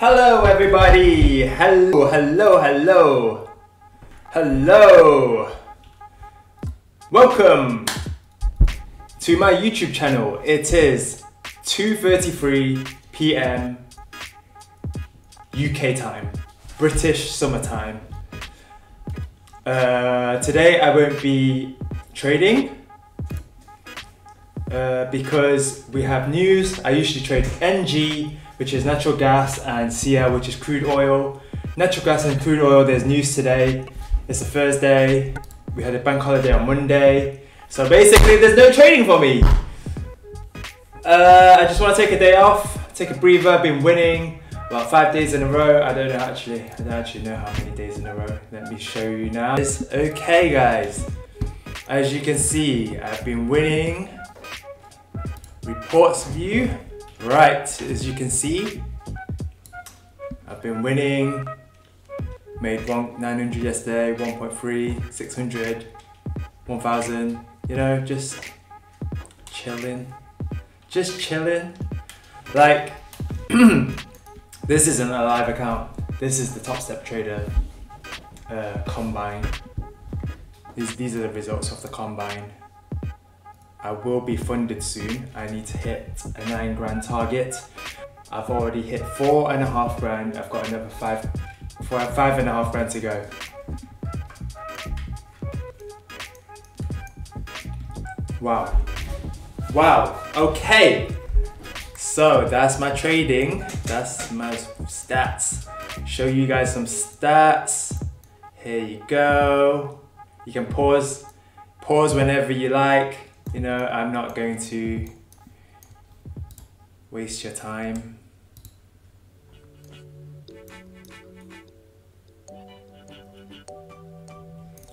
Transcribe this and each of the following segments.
Hello everybody! Hello! Welcome to my YouTube channel. It is 2:33 PM UK time, British summertime. Today I won't be trading because we have news. I usually trade NG, which is natural gas, and CL, which is crude oil. Natural gas and crude oil, there's news today. It's a Thursday. We had a bank holiday on Monday. So basically there's no trading for me. I just want to take a day off, take a breather. I've been winning about 5 days in a row. I don't actually know how many days in a row. Let me show you now. It's okay guys. As you can see, I've been winning. Reports view. Right, as you can see, I've been winning. Made 900 yesterday, 1.3, 600, 1,000. You know, just chilling. Like, this isn't a live account. This is the Topsteptrader combine. These are the results of the combine. I will be funded soon. I need to hit a 9 grand target. I've already hit 4.5 grand. I've got another 5.5 grand to go. Wow, okay. So that's my trading. That's my stats. Show you guys some stats. Here you go. You can pause whenever you like. You know, I'm not going to waste your time.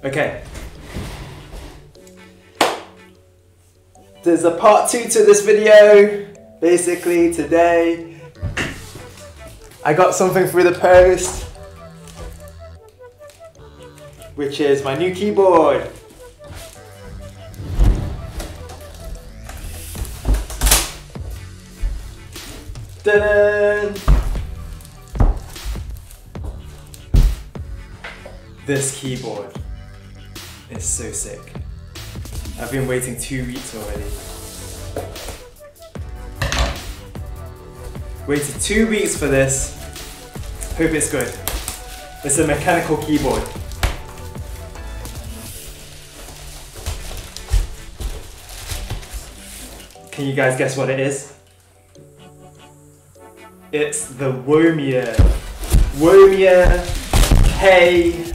Okay. There's a part 2 to this video. Basically, today I got something through the post, which is my new keyboard. This keyboard is so sick. I've been waiting 2 weeks already. Waited 2 weeks for this. Hope it's good. It's a mechanical keyboard. Can you guys guess what it is? It's the Womier K88.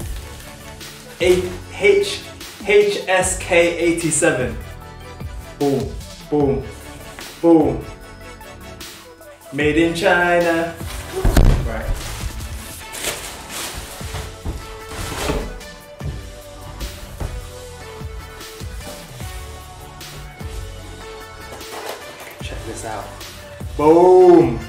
Boom. Made in China. Right. Check this out. Boom.